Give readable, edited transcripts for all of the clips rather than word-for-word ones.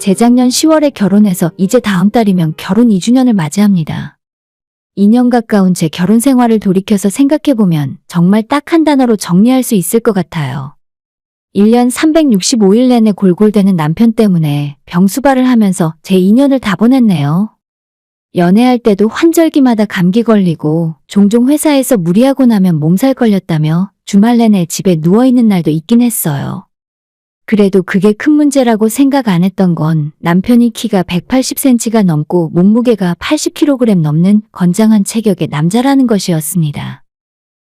재작년 10월에 결혼해서 이제 다음 달이면 결혼 2주년을 맞이합니다. 2년 가까운 제 결혼 생활을 돌이켜서 생각해보면 정말 딱 한 단어로 정리할 수 있을 것 같아요. 1년 365일 내내 골골대는 남편 때문에 병수발을 하면서 제 2년을 다 보냈네요. 연애할 때도 환절기마다 감기 걸리고 종종 회사에서 무리하고 나면 몸살 걸렸다며 주말 내내 집에 누워있는 날도 있긴 했어요. 그래도 그게 큰 문제라고 생각 안 했던 건 남편이 키가 180cm가 넘고 몸무게가 80kg 넘는 건장한 체격의 남자라는 것이었습니다.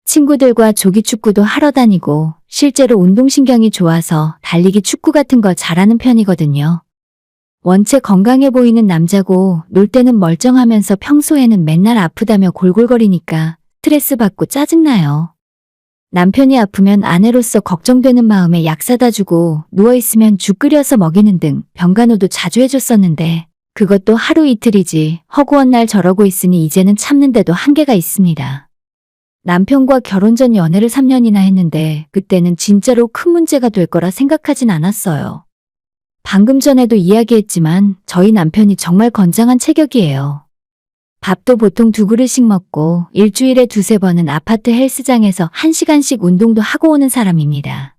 친구들과 조기축구도 하러 다니고 실제로 운동신경이 좋아서 달리기 축구 같은 거 잘하는 편이거든요. 원체 건강해 보이는 남자고 놀 때는 멀쩡하면서 평소에는 맨날 아프다며 골골거리니까 스트레스 받고 짜증나요. 남편이 아프면 아내로서 걱정되는 마음에 약 사다 주고 누워있으면 죽 끓여서 먹이는 등 병간호도 자주 해줬었는데 그것도 하루 이틀이지 허구한 날 저러고 있으니 이제는 참는데도 한계가 있습니다. 남편과 결혼 전 연애를 3년이나 했는데 그때는 진짜로 큰 문제가 될 거라 생각하진 않았어요. 방금 전에도 이야기했지만 저희 남편이 정말 건장한 체격이에요. 밥도 보통 2그릇씩 먹고 일주일에 2~3번은 아파트 헬스장에서 1시간씩 운동도 하고 오는 사람입니다.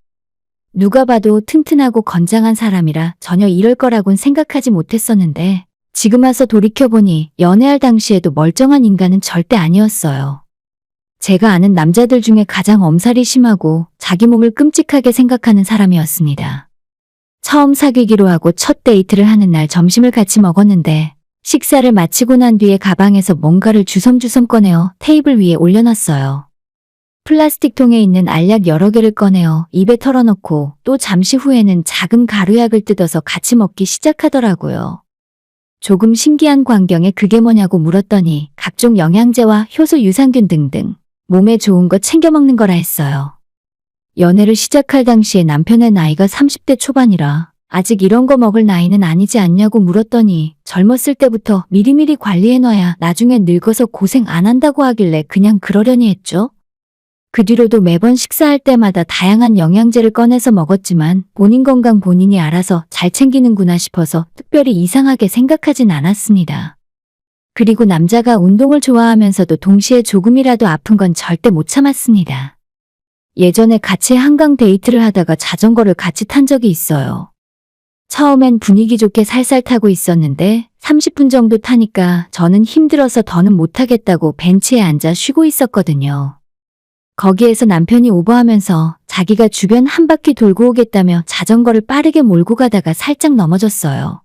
누가 봐도 튼튼하고 건장한 사람이라 전혀 이럴 거라곤 생각하지 못했었는데 지금 와서 돌이켜보니 연애할 당시에도 멀쩡한 인간은 절대 아니었어요. 제가 아는 남자들 중에 가장 엄살이 심하고 자기 몸을 끔찍하게 생각하는 사람이었습니다. 처음 사귀기로 하고 첫 데이트를 하는 날 점심을 같이 먹었는데 식사를 마치고 난 뒤에 가방에서 뭔가를 주섬주섬 꺼내어 테이블 위에 올려놨어요. 플라스틱 통에 있는 알약 여러 개를 꺼내어 입에 털어넣고 또 잠시 후에는 작은 가루약을 뜯어서 같이 먹기 시작하더라고요. 조금 신기한 광경에 그게 뭐냐고 물었더니 각종 영양제와 효소 유산균 등등 몸에 좋은 거 챙겨 먹는 거라 했어요. 연애를 시작할 당시에 남편의 나이가 30대 초반이라 아직 이런 거 먹을 나이는 아니지 않냐고 물었더니 젊었을 때부터 미리미리 관리해놔야 나중에 늙어서 고생 안 한다고 하길래 그냥 그러려니 했죠. 그 뒤로도 매번 식사할 때마다 다양한 영양제를 꺼내서 먹었지만 본인 건강 본인이 알아서 잘 챙기는구나 싶어서 특별히 이상하게 생각하진 않았습니다. 그리고 남자가 운동을 좋아하면서도 동시에 조금이라도 아픈 건 절대 못 참았습니다. 예전에 같이 한강 데이트를 하다가 자전거를 같이 탄 적이 있어요. 처음엔 분위기 좋게 살살 타고 있었는데 30분 정도 타니까 저는 힘들어서 더는 못하겠다고 벤치에 앉아 쉬고 있었거든요. 거기에서 남편이 오버하면서 자기가 주변 한 바퀴 돌고 오겠다며 자전거를 빠르게 몰고 가다가 살짝 넘어졌어요.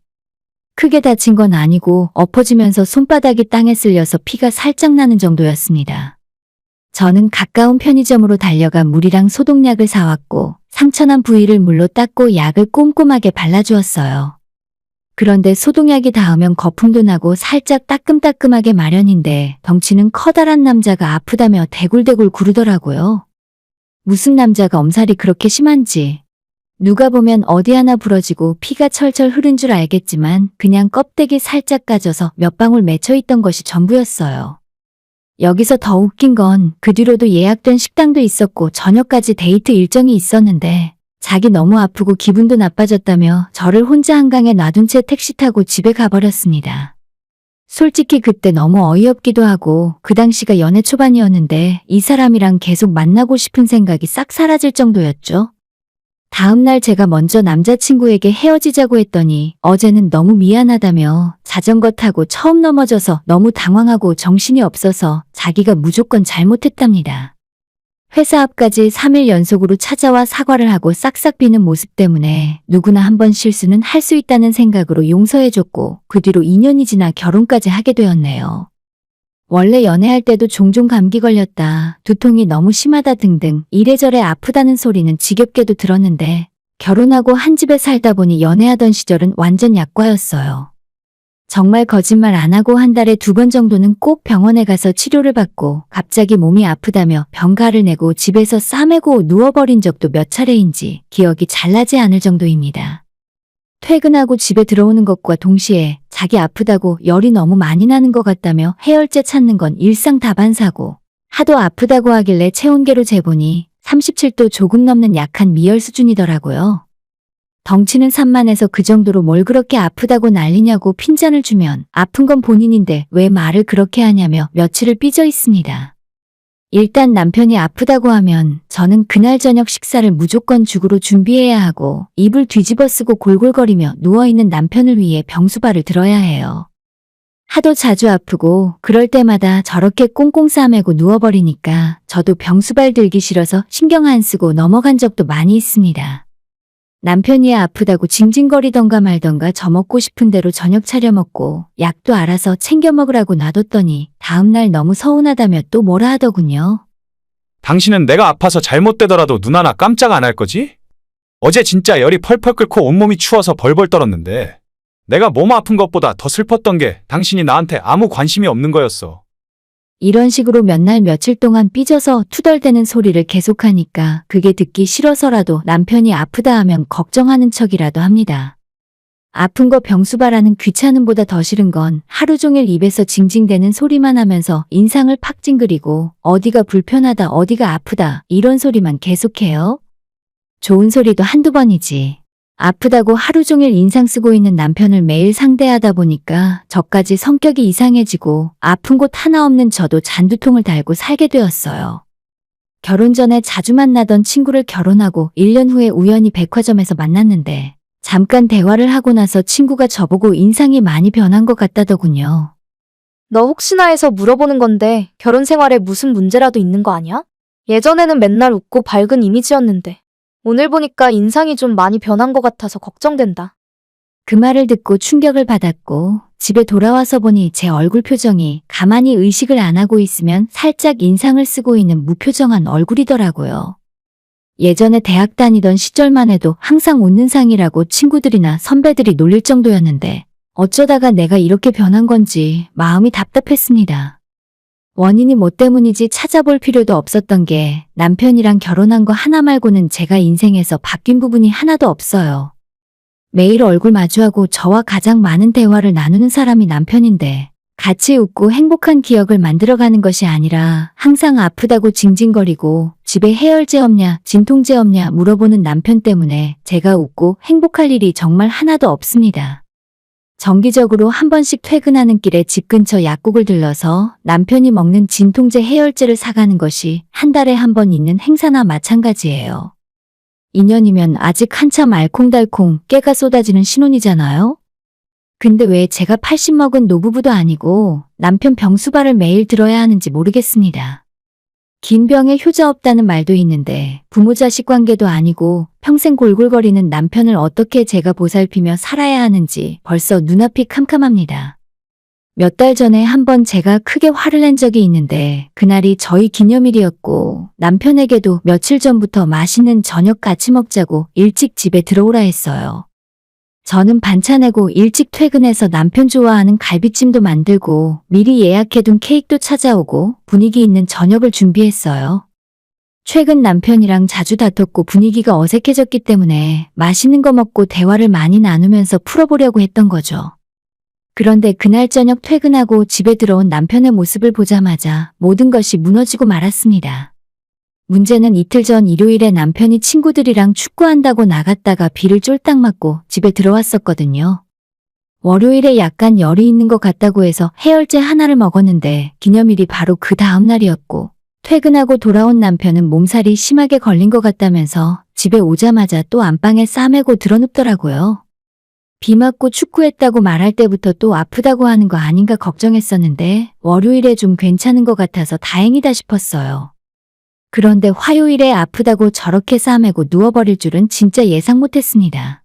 크게 다친 건 아니고 엎어지면서 손바닥이 땅에 쓸려서 피가 살짝 나는 정도였습니다. 저는 가까운 편의점으로 달려가 물이랑 소독약을 사왔고 상처난 부위를 물로 닦고 약을 꼼꼼하게 발라주었어요. 그런데 소독약이 닿으면 거품도 나고 살짝 따끔따끔하게 마련인데 덩치는 커다란 남자가 아프다며 대굴대굴 구르더라고요. 무슨 남자가 엄살이 그렇게 심한지. 누가 보면 어디 하나 부러지고 피가 철철 흐른 줄 알겠지만 그냥 껍데기 살짝 까져서 몇 방울 맺혀있던 것이 전부였어요. 여기서 더 웃긴 건 그 뒤로도 예약된 식당도 있었고 저녁까지 데이트 일정이 있었는데 자기 너무 아프고 기분도 나빠졌다며 저를 혼자 한강에 놔둔 채 택시 타고 집에 가버렸습니다. 솔직히 그때 너무 어이없기도 하고 그 당시가 연애 초반이었는데 이 사람이랑 계속 만나고 싶은 생각이 싹 사라질 정도였죠. 다음날 제가 먼저 남자친구에게 헤어지자고 했더니 어제는 너무 미안하다며 자전거 타고 처음 넘어져서 너무 당황하고 정신이 없어서 자기가 무조건 잘못했답니다. 회사 앞까지 3일 연속으로 찾아와 사과를 하고 싹싹 비는 모습 때문에 누구나 한 번 실수는 할 수 있다는 생각으로 용서해줬고 그 뒤로 2년이 지나 결혼까지 하게 되었네요. 원래 연애할 때도 종종 감기 걸렸다, 두통이 너무 심하다 등등 이래저래 아프다는 소리는 지겹게도 들었는데 결혼하고 한 집에 살다 보니 연애하던 시절은 완전 약과였어요. 정말 거짓말 안 하고 한 달에 2번 정도는 꼭 병원에 가서 치료를 받고 갑자기 몸이 아프다며 병가를 내고 집에서 싸매고 누워버린 적도 몇 차례인지 기억이 잘 나지 않을 정도입니다. 퇴근하고 집에 들어오는 것과 동시에 자기 아프다고 열이 너무 많이 나는 것 같다며 해열제 찾는 건 일상다반사고 하도 아프다고 하길래 체온계로 재보니 37도 조금 넘는 약한 미열 수준이더라고요. 덩치는 산만해서 그 정도로 뭘 그렇게 아프다고 난리냐고 핀잔을 주면 아픈 건 본인인데 왜 말을 그렇게 하냐며 며칠을 삐져 있습니다. 일단 남편이 아프다고 하면 저는 그날 저녁 식사를 무조건 죽으로 준비해야 하고 입을 뒤집어 쓰고 골골거리며 누워있는 남편을 위해 병수발을 들어야 해요. 하도 자주 아프고 그럴 때마다 저렇게 꽁꽁 싸매고 누워버리니까 저도 병수발 들기 싫어서 신경 안 쓰고 넘어간 적도 많이 있습니다. 남편이 아프다고 징징거리던가 말던가 저 먹고 싶은 대로 저녁 차려 먹고 약도 알아서 챙겨 먹으라고 놔뒀더니 다음날 너무 서운하다며 또 뭐라 하더군요. 당신은 내가 아파서 잘못되더라도 눈 하나 깜짝 안 할 거지? 어제 진짜 열이 펄펄 끓고 온몸이 추워서 벌벌 떨었는데 내가 몸 아픈 것보다 더 슬펐던 게 당신이 나한테 아무 관심이 없는 거였어. 이런 식으로 몇 날 며칠 동안 삐져서 투덜대는 소리를 계속하니까 그게 듣기 싫어서라도 남편이 아프다 하면 걱정하는 척이라도 합니다. 아픈 거 병수발하는 귀찮음보다 더 싫은 건 하루 종일 입에서 징징대는 소리만 하면서 인상을 팍 찡그리고 어디가 불편하다 어디가 아프다 이런 소리만 계속해요. 좋은 소리도 한두 번이지. 아프다고 하루 종일 인상 쓰고 있는 남편을 매일 상대하다 보니까 저까지 성격이 이상해지고 아픈 곳 하나 없는 저도 잔두통을 달고 살게 되었어요. 결혼 전에 자주 만나던 친구를 결혼하고 1년 후에 우연히 백화점에서 만났는데 잠깐 대화를 하고 나서 친구가 저보고 인상이 많이 변한 것 같다더군요. 너 혹시나 해서 물어보는 건데 결혼 생활에 무슨 문제라도 있는 거 아니야? 예전에는 맨날 웃고 밝은 이미지였는데 오늘 보니까 인상이 좀 많이 변한 것 같아서 걱정된다. 그 말을 듣고 충격을 받았고 집에 돌아와서 보니 제 얼굴 표정이 가만히 의식을 안 하고 있으면 살짝 인상을 쓰고 있는 무표정한 얼굴이더라고요. 예전에 대학 다니던 시절만 해도 항상 웃는 상이라고 친구들이나 선배들이 놀릴 정도였는데 어쩌다가 내가 이렇게 변한 건지 마음이 답답했습니다. 원인이 뭐 때문인지 찾아볼 필요도 없었던 게 남편이랑 결혼한 거 하나 말고는 제가 인생에서 바뀐 부분이 하나도 없어요. 매일 얼굴 마주하고 저와 가장 많은 대화를 나누는 사람이 남편인데 같이 웃고 행복한 기억을 만들어가는 것이 아니라 항상 아프다고 징징거리고 집에 해열제 없냐 진통제 없냐 물어보는 남편 때문에 제가 웃고 행복할 일이 정말 하나도 없습니다. 정기적으로 한 번씩 퇴근하는 길에 집 근처 약국을 들러서 남편이 먹는 진통제 해열제를 사가는 것이 한 달에 한 번 있는 행사나 마찬가지예요. 2년이면 아직 한참 알콩달콩 깨가 쏟아지는 신혼이잖아요? 근데 왜 제가 80 먹은 노부부도 아니고 남편 병수발을 매일 들어야 하는지 모르겠습니다. 긴 병에 효자 없다는 말도 있는데 부모 자식 관계도 아니고 평생 골골거리는 남편을 어떻게 제가 보살피며 살아야 하는지 벌써 눈앞이 캄캄합니다. 몇 달 전에 한번 제가 크게 화를 낸 적이 있는데 그날이 저희 기념일이었고 남편에게도 며칠 전부터 맛있는 저녁 같이 먹자고 일찍 집에 들어오라 했어요. 저는 반찬 해고 일찍 퇴근해서 남편 좋아하는 갈비찜도 만들고 미리 예약해둔 케이크도 찾아오고 분위기 있는 저녁을 준비했어요. 최근 남편이랑 자주 다퉜고 분위기가 어색해졌기 때문에 맛있는 거 먹고 대화를 많이 나누면서 풀어보려고 했던 거죠. 그런데 그날 저녁 퇴근하고 집에 들어온 남편의 모습을 보자마자 모든 것이 무너지고 말았습니다. 문제는 이틀 전 일요일에 남편이 친구들이랑 축구한다고 나갔다가 비를 쫄딱 맞고 집에 들어왔었거든요. 월요일에 약간 열이 있는 것 같다고 해서 해열제 하나를 먹었는데 기념일이 바로 그 다음 날이었고 퇴근하고 돌아온 남편은 몸살이 심하게 걸린 것 같다면서 집에 오자마자 또 안방에 싸매고 드러눕더라고요. 비 맞고 축구했다고 말할 때부터 또 아프다고 하는 거 아닌가 걱정했었는데 월요일에 좀 괜찮은 것 같아서 다행이다 싶었어요. 그런데 화요일에 아프다고 저렇게 싸매고 누워버릴 줄은 진짜 예상 못했습니다.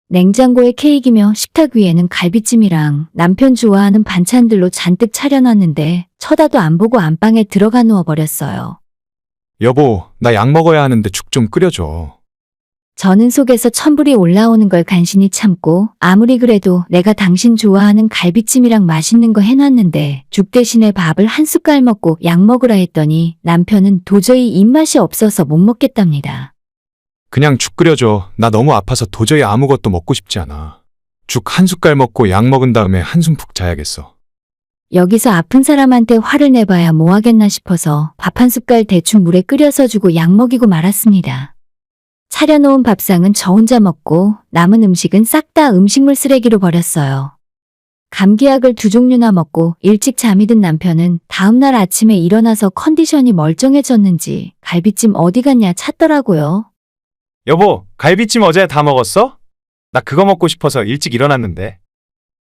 냉장고에 케이크며 식탁 위에는 갈비찜이랑 남편 좋아하는 반찬들로 잔뜩 차려놨는데 쳐다도 안 보고 안방에 들어가 누워버렸어요. 여보, 나 약 먹어야 하는데 죽 좀 끓여줘. 저는 속에서 천불이 올라오는 걸 간신히 참고 아무리 그래도 내가 당신 좋아하는 갈비찜이랑 맛있는 거 해놨는데 죽 대신에 밥을 한 숟갈 먹고 약 먹으라 했더니 남편은 도저히 입맛이 없어서 못 먹겠답니다. 그냥 죽 끓여줘. 나 너무 아파서 도저히 아무것도 먹고 싶지 않아. 죽 한 숟갈 먹고 약 먹은 다음에 한숨 푹 자야겠어. 여기서 아픈 사람한테 화를 내봐야 뭐 하겠나 싶어서 밥 한 숟갈 대충 물에 끓여서 주고 약 먹이고 말았습니다. 차려놓은 밥상은 저 혼자 먹고 남은 음식은 싹 다 음식물 쓰레기로 버렸어요. 감기약을 2종류나 먹고 일찍 잠이 든 남편은 다음날 아침에 일어나서 컨디션이 멀쩡해졌는지 갈비찜 어디 갔냐 찾더라고요. 여보, 갈비찜 어제 다 먹었어? 나 그거 먹고 싶어서 일찍 일어났는데.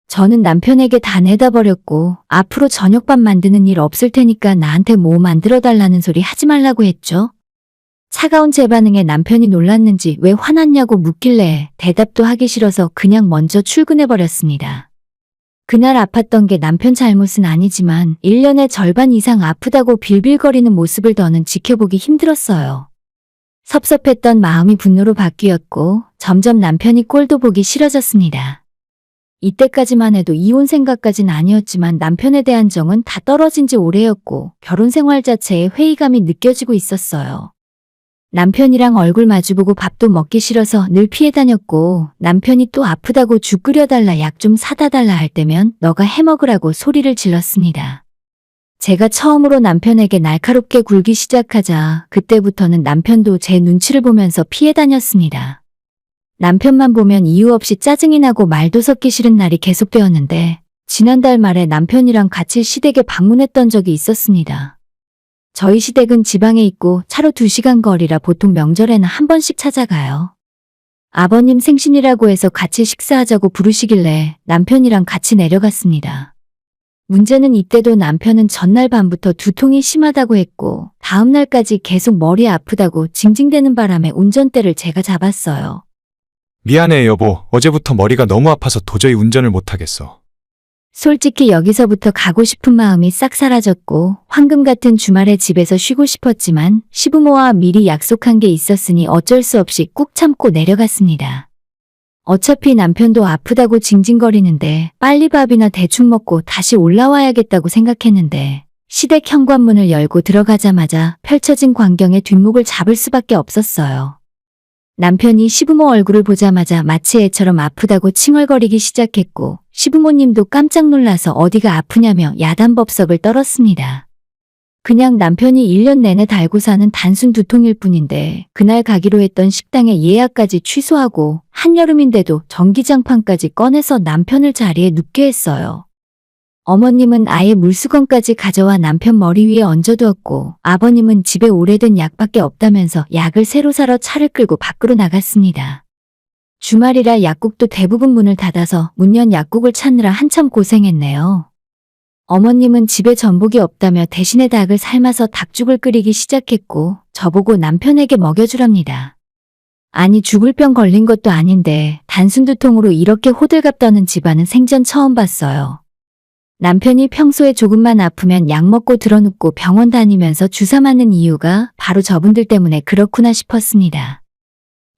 저는 남편에게 다 내다 버렸고 앞으로 저녁밥 만드는 일 없을 테니까 나한테 뭐 만들어 달라는 소리 하지 말라고 했죠. 차가운 제 반응에 남편이 놀랐는지 왜 화났냐고 묻길래 대답도 하기 싫어서 그냥 먼저 출근해 버렸습니다. 그날 아팠던 게 남편 잘못은 아니지만 1년의 절반 이상 아프다고 빌빌거리는 모습을 더는 지켜보기 힘들었어요. 섭섭했던 마음이 분노로 바뀌었고 점점 남편이 꼴도 보기 싫어졌습니다. 이때까지만 해도 이혼 생각까진 아니었지만 남편에 대한 정은 다 떨어진 지 오래였고 결혼 생활 자체에 회의감이 느껴지고 있었어요. 남편이랑 얼굴 마주보고 밥도 먹기 싫어서 늘 피해 다녔고 남편이 또 아프다고 죽 끓여달라 약 좀 사다 달라 할 때면 너가 해먹으라고 소리를 질렀습니다. 제가 처음으로 남편에게 날카롭게 굴기 시작하자 그때부터는 남편도 제 눈치를 보면서 피해 다녔습니다. 남편만 보면 이유 없이 짜증이 나고 말도 섞기 싫은 날이 계속되었는데 지난달 말에 남편이랑 같이 시댁에 방문했던 적이 있었습니다. 저희 시댁은 지방에 있고 차로 2시간 거리라 보통 명절에는 한 번씩 찾아가요. 아버님 생신이라고 해서 같이 식사하자고 부르시길래 남편이랑 같이 내려갔습니다. 문제는 이때도 남편은 전날 밤부터 두통이 심하다고 했고 다음날까지 계속 머리 아프다고 징징대는 바람에 운전대를 제가 잡았어요. 미안해, 여보. 어제부터 머리가 너무 아파서 도저히 운전을 못하겠어. 솔직히 여기서부터 가고 싶은 마음이 싹 사라졌고 황금 같은 주말에 집에서 쉬고 싶었지만 시부모와 미리 약속한 게 있었으니 어쩔 수 없이 꾹 참고 내려갔습니다. 어차피 남편도 아프다고 징징거리는데 빨리 밥이나 대충 먹고 다시 올라와야겠다고 생각했는데 시댁 현관문을 열고 들어가자마자 펼쳐진 광경에 뒷목을 잡을 수밖에 없었어요. 남편이 시부모 얼굴을 보자마자 마치 애처럼 아프다고 칭얼거리기 시작했고 시부모님도 깜짝 놀라서 어디가 아프냐며 야단법석을 떨었습니다. 그냥 남편이 1년 내내 달고 사는 단순 두통일 뿐인데 그날 가기로 했던 식당의 예약까지 취소하고 한여름인데도 전기장판까지 꺼내서 남편을 자리에 눕게 했어요. 어머님은 아예 물수건까지 가져와 남편 머리 위에 얹어두었고 아버님은 집에 오래된 약밖에 없다면서 약을 새로 사러 차를 끌고 밖으로 나갔습니다. 주말이라 약국도 대부분 문을 닫아서 문 연 약국을 찾느라 한참 고생했네요. 어머님은 집에 전복이 없다며 대신에 닭을 삶아서 닭죽을 끓이기 시작했고 저보고 남편에게 먹여주랍니다. 아니 죽을 병 걸린 것도 아닌데 단순 두통으로 이렇게 호들갑 떠는 집안은 생전 처음 봤어요. 남편이 평소에 조금만 아프면 약 먹고 드러눕고 병원 다니면서 주사 맞는 이유가 바로 저분들 때문에 그렇구나 싶었습니다.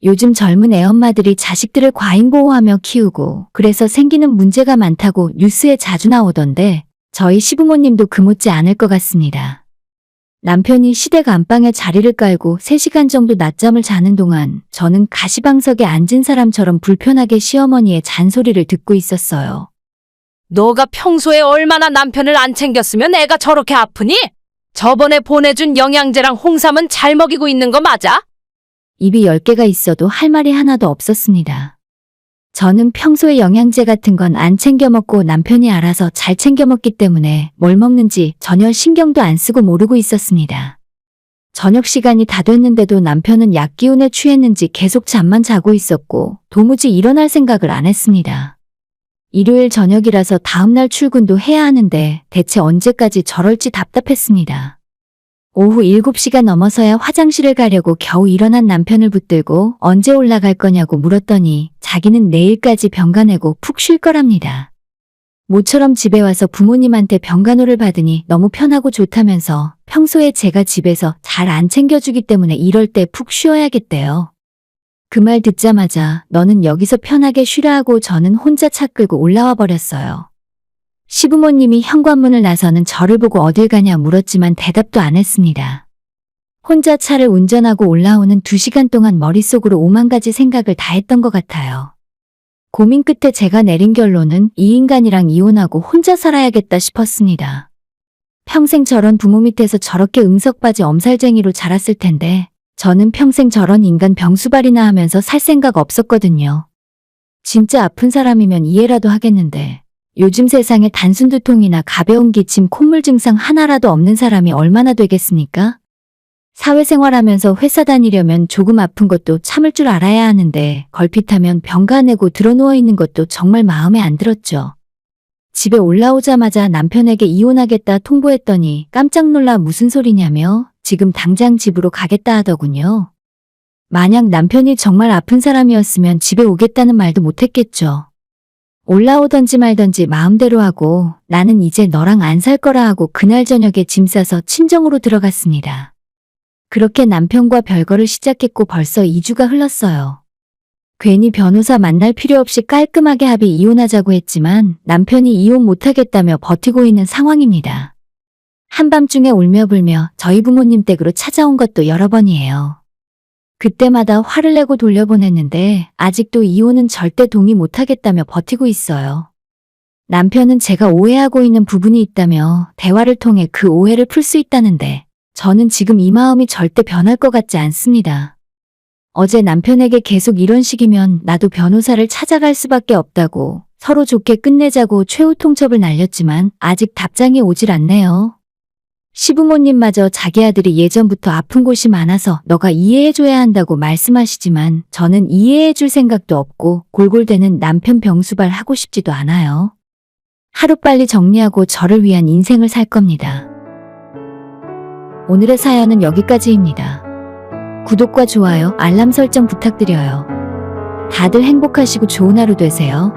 요즘 젊은 애엄마들이 자식들을 과잉보호하며 키우고 그래서 생기는 문제가 많다고 뉴스에 자주 나오던데 저희 시부모님도 그 못지 않을 것 같습니다. 남편이 시댁 안방에 자리를 깔고 3시간 정도 낮잠을 자는 동안 저는 가시방석에 앉은 사람처럼 불편하게 시어머니의 잔소리를 듣고 있었어요. 너가 평소에 얼마나 남편을 안 챙겼으면 애가 저렇게 아프니? 저번에 보내준 영양제랑 홍삼은 잘 먹이고 있는 거 맞아? 입이 10개가 있어도 할 말이 하나도 없었습니다. 저는 평소에 영양제 같은 건 안 챙겨 먹고 남편이 알아서 잘 챙겨 먹기 때문에 뭘 먹는지 전혀 신경도 안 쓰고 모르고 있었습니다. 저녁 시간이 다 됐는데도 남편은 약 기운에 취했는지 계속 잠만 자고 있었고 도무지 일어날 생각을 안 했습니다. 일요일 저녁이라서 다음날 출근도 해야 하는데 대체 언제까지 저럴지 답답했습니다. 오후 7시가 넘어서야 화장실을 가려고 겨우 일어난 남편을 붙들고 언제 올라갈 거냐고 물었더니 자기는 내일까지 병가 내고 푹 쉴 거랍니다. 모처럼 집에 와서 부모님한테 병간호를 받으니 너무 편하고 좋다면서 평소에 제가 집에서 잘 안 챙겨주기 때문에 이럴 때 푹 쉬어야겠대요. 그 말 듣자마자 너는 여기서 편하게 쉬라 하고 저는 혼자 차 끌고 올라와 버렸어요. 시부모님이 현관문을 나서는 저를 보고 어딜 가냐 물었지만 대답도 안 했습니다. 혼자 차를 운전하고 올라오는 2시간 동안 머릿속으로 5만 가지 생각을 다 했던 것 같아요. 고민 끝에 제가 내린 결론은 이 인간이랑 이혼하고 혼자 살아야겠다 싶었습니다. 평생 저런 부모 밑에서 저렇게 응석바지 엄살쟁이로 자랐을 텐데 저는 평생 저런 인간 병수발이나 하면서 살 생각 없었거든요. 진짜 아픈 사람이면 이해라도 하겠는데 요즘 세상에 단순 두통이나 가벼운 기침, 콧물 증상 하나라도 없는 사람이 얼마나 되겠습니까? 사회생활하면서 회사 다니려면 조금 아픈 것도 참을 줄 알아야 하는데 걸핏하면 병가 내고 드러누워 있는 것도 정말 마음에 안 들었죠. 집에 올라오자마자 남편에게 이혼하겠다 통보했더니 깜짝 놀라 무슨 소리냐며 지금 당장 집으로 가겠다 하더군요. 만약 남편이 정말 아픈 사람이었으면 집에 오겠다는 말도 못했겠죠. 올라오던지 말던지 마음대로 하고 나는 이제 너랑 안 살 거라 하고 그날 저녁에 짐 싸서 친정으로 들어갔습니다. 그렇게 남편과 별거를 시작했고 벌써 2주가 흘렀어요. 괜히 변호사 만날 필요 없이 깔끔하게 합의 이혼하자고 했지만 남편이 이혼 못하겠다며 버티고 있는 상황입니다. 한밤중에 울며 불며 저희 부모님 댁으로 찾아온 것도 여러 번이에요. 그때마다 화를 내고 돌려보냈는데 아직도 이혼은 절대 동의 못하겠다며 버티고 있어요. 남편은 제가 오해하고 있는 부분이 있다며 대화를 통해 그 오해를 풀 수 있다는데 저는 지금 이 마음이 절대 변할 것 같지 않습니다. 어제 남편에게 계속 이런 식이면 나도 변호사를 찾아갈 수밖에 없다고 서로 좋게 끝내자고 최후 통첩을 날렸지만 아직 답장이 오질 않네요. 시부모님마저 자기 아들이 예전부터 아픈 곳이 많아서 너가 이해해줘야 한다고 말씀하시지만 저는 이해해줄 생각도 없고 골골대는 남편 병수발 하고 싶지도 않아요. 하루빨리 정리하고 저를 위한 인생을 살 겁니다. 오늘의 사연은 여기까지입니다. 구독과 좋아요, 알람 설정 부탁드려요. 다들 행복하시고 좋은 하루 되세요.